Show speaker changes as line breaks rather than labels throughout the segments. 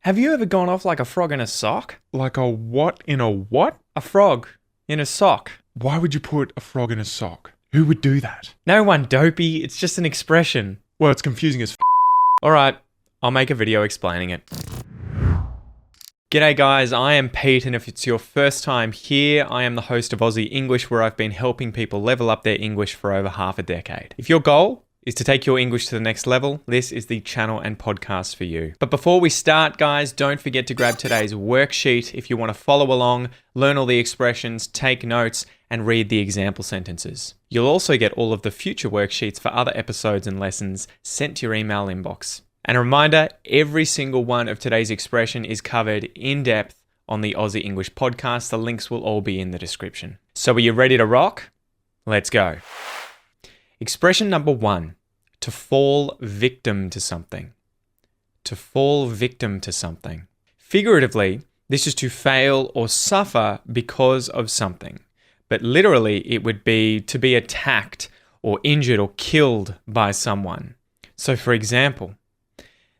Have you ever gone off like a frog in a sock?
Like a what in a what?
A frog in a sock.
Why would you put a frog in a sock? Who would do that?
No one, dopey. It's just an expression.
Well, it's confusing as
Alright, I'll make a video explaining it. G'day guys, I am Pete, and if it's your first time here, I am the host of Aussie English, where I've been helping people level up their English for over half a decade. If your goal is to take your English to the next level, this is the channel and podcast for you. But before we start, guys, don't forget to grab today's worksheet if you want to follow along, learn all the expressions, take notes, and read the example sentences. You'll also get all of the future worksheets for other episodes and lessons sent to your email inbox. And a reminder, every single one of today's expression is covered in depth on the Aussie English podcast. The links will all be in the description. So are you ready to rock? Let's go. Expression number 1, to fall victim to something. To fall victim to something. Figuratively, this is to fail or suffer because of something. But literally, it would be to be attacked or injured or killed by someone. So for example,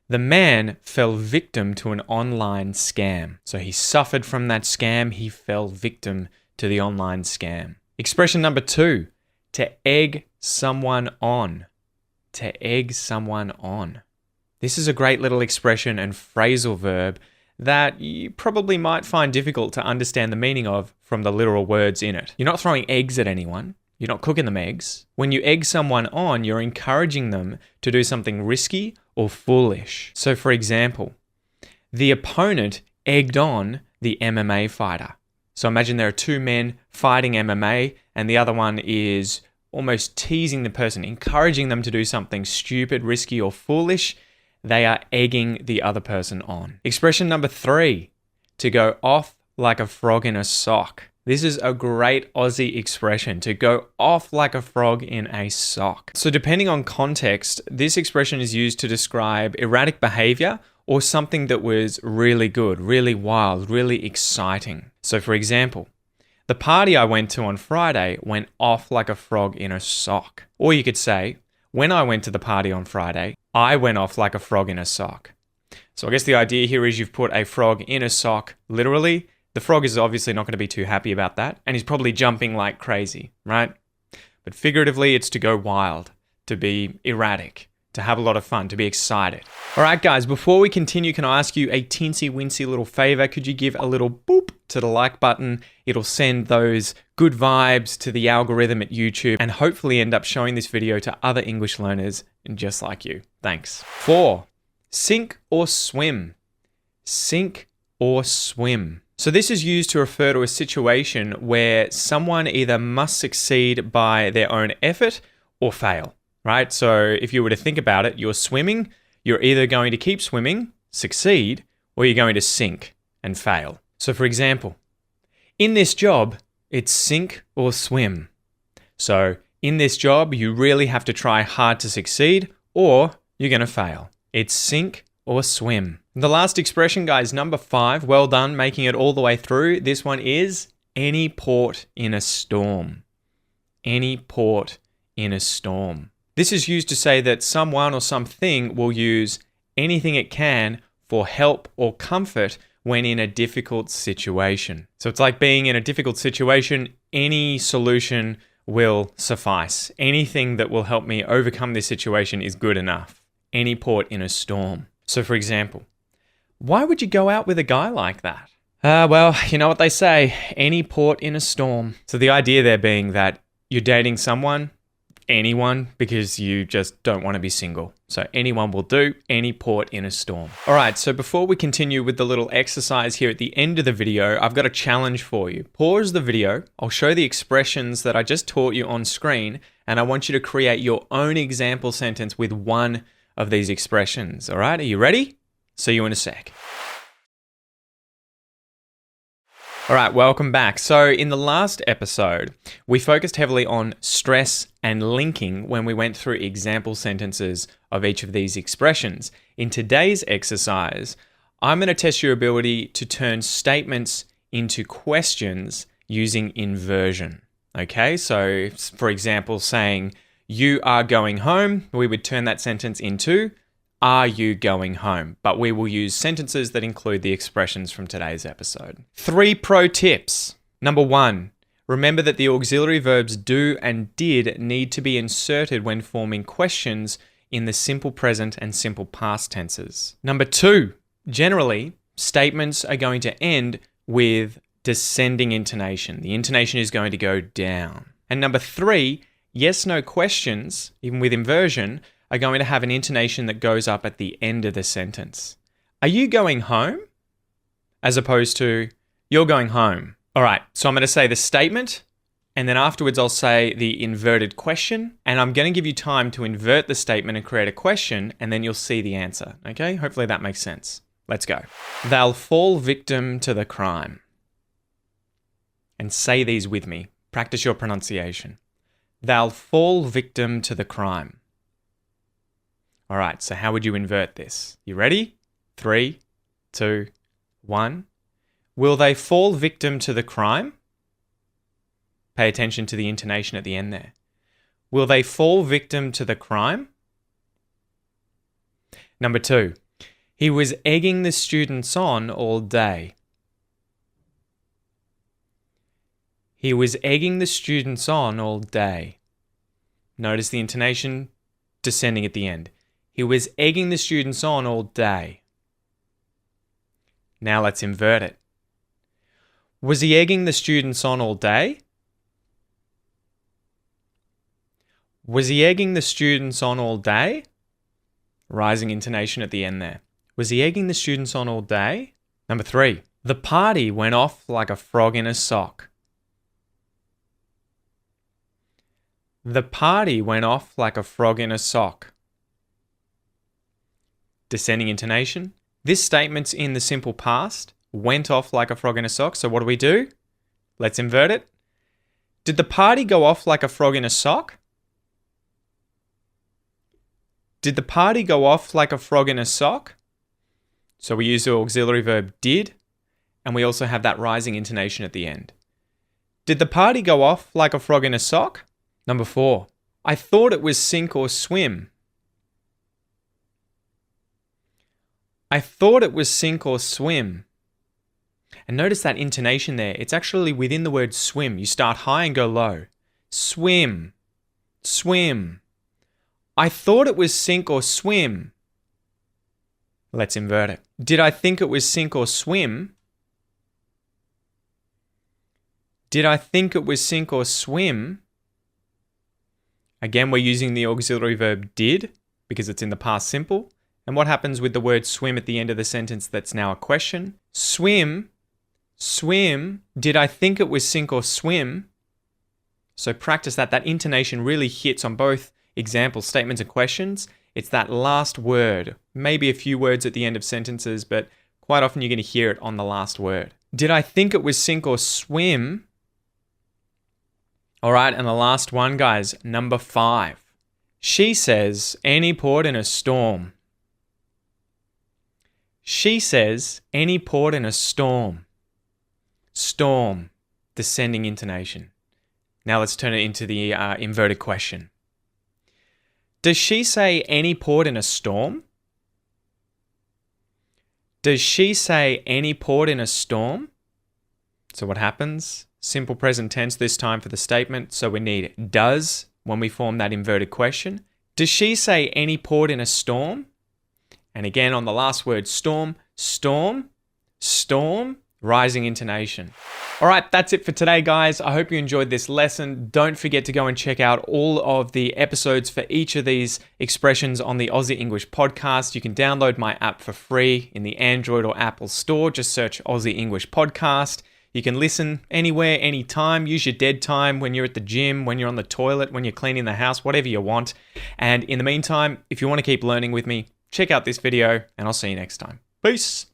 the man fell victim to an online scam. So he suffered from that scam. He fell victim to the online scam. Expression number 2, to egg someone on. To egg someone on. This is a great little expression and phrasal verb that you probably might find difficult to understand the meaning of from the literal words in it. You're not throwing eggs at anyone. You're not cooking them eggs. When you egg someone on, you're encouraging them to do something risky or foolish. So for example, the opponent egged on the MMA fighter. So imagine there are two men fighting MMA and the other one is almost teasing the person, encouraging them to do something stupid, risky, or foolish. They are egging the other person on. Expression number 3, to go off like a frog in a sock. This is a great Aussie expression, to go off like a frog in a sock. So depending on context, this expression is used to describe erratic behavior or something that was really good, really wild, really exciting. So for example, the party I went to on Friday went off like a frog in a sock. Or you could say, when I went to the party on Friday, I went off like a frog in a sock. So I guess the idea here is you've put a frog in a sock literally. The frog is obviously not going to be too happy about that, and he's probably jumping like crazy, right? But figuratively, it's to go wild, to be erratic, to have a lot of fun, to be excited. All right, guys, before we continue, can I ask you a teensy-wincy little favor? Could you give a little boop to the like button? It'll send those good vibes to the algorithm at YouTube and hopefully end up showing this video to other English learners just like you. Thanks. 4, sink or swim. Sink or swim. So this is used to refer to a situation where someone either must succeed by their own effort or fail, right? So if you were to think about it, you're swimming, you're either going to keep swimming, succeed, or you're going to sink and fail. So for example, in this job, it's sink or swim. So in this job, you really have to try hard to succeed or you're going to fail. It's sink or swim. The last expression, guys, number 5, well done making it all the way through. This one is any port in a storm. Any port in a storm. This is used to say that someone or something will use anything it can for help or comfort when in a difficult situation. So it's like being in a difficult situation, any solution will suffice. Anything that will help me overcome this situation is good enough. Any port in a storm. So for example, why would you go out with a guy like that? Well, you know what they say, any port in a storm. So the idea there being that you're dating someone, anyone, because you just don't want to be single. So anyone will do, any port in a storm. All right, so before we continue with the little exercise here at the end of the video, I've got a challenge for you. Pause the video, I'll show the expressions that I just taught you on screen, and I want you to create your own example sentence with one of these expressions. All right, are you ready? See you in a sec. All right, welcome back. So in the last episode, we focused heavily on stress and linking when we went through example sentences of each of these expressions. In today's exercise, I'm going to test your ability to turn statements into questions using inversion. Okay, so for example, saying, you are going home, we would turn that sentence into, are you going home? But we will use sentences that include the expressions from today's episode. 3 pro tips. Number 1, remember that the auxiliary verbs do and did need to be inserted when forming questions in the simple present and simple past tenses. Number 2, generally, statements are going to end with descending intonation. The intonation is going to go down. And number 3, yes/no questions, even with inversion, are going to have an intonation that goes up at the end of the sentence. Are you going home? As opposed to, you're going home. All right, so I'm going to say the statement, and then afterwards I'll say the inverted question, and I'm going to give you time to invert the statement and create a question, and then you'll see the answer, okay? Hopefully that makes sense. Let's go. They'll fall victim to the crime. And say these with me. Practice your pronunciation. They'll fall victim to the crime. All right, so how would you invert this? You ready? 3, 2, 1. Will they fall victim to the crime? Pay attention to the intonation at the end there. Will they fall victim to the crime? Number 2. He was egging the students on all day. He was egging the students on all day. Notice the intonation descending at the end. He was egging the students on all day. Now let's invert it. Was he egging the students on all day? Was he egging the students on all day? Rising intonation at the end there. Was he egging the students on all day? Number 3. The party went off like a frog in a sock. The party went off like a frog in a sock. Descending intonation. This statement's in the simple past. Went off like a frog in a sock. So what do? Let's invert it. Did the party go off like a frog in a sock? Did the party go off like a frog in a sock? So we use the auxiliary verb did, and we also have that rising intonation at the end. Did the party go off like a frog in a sock? Number 4. I thought it was sink or swim. I thought it was sink or swim. And notice that intonation there. It's actually within the word swim. You start high and go low. Swim. Swim. I thought it was sink or swim. Let's invert it. Did I think it was sink or swim? Did I think it was sink or swim? Again, we're using the auxiliary verb did because it's in the past simple. And what happens with the word swim at the end of the sentence that's now a question? Swim. Swim. Did I think it was sink or swim? So practice that. That intonation really hits on both example statements and questions. It's that last word. Maybe a few words at the end of sentences, but quite often you're going to hear it on the last word. Did I think it was sink or swim? All right, and the last one, guys, number 5. She says, any port in a storm. She says, any port in a storm. Storm, descending intonation. Now let's turn it into the inverted question. Does she say any port in a storm? Does she say any port in a storm? So what happens? Simple present tense this time for the statement. So we need does when we form that inverted question. Does she say any port in a storm? And again on the last word, storm, storm, storm, rising intonation. All right, that's it for today, guys. I hope you enjoyed this lesson. Don't forget to go and check out all of the episodes for each of these expressions on the Aussie English podcast. You can download my app for free in the Android or Apple store. Just search Aussie English Podcast. You can listen anywhere, anytime. Use your dead time when you're at the gym, when you're on the toilet, when you're cleaning the house, whatever you want. And in the meantime, if you want to keep learning with me, check out this video and I'll see you next time. Peace.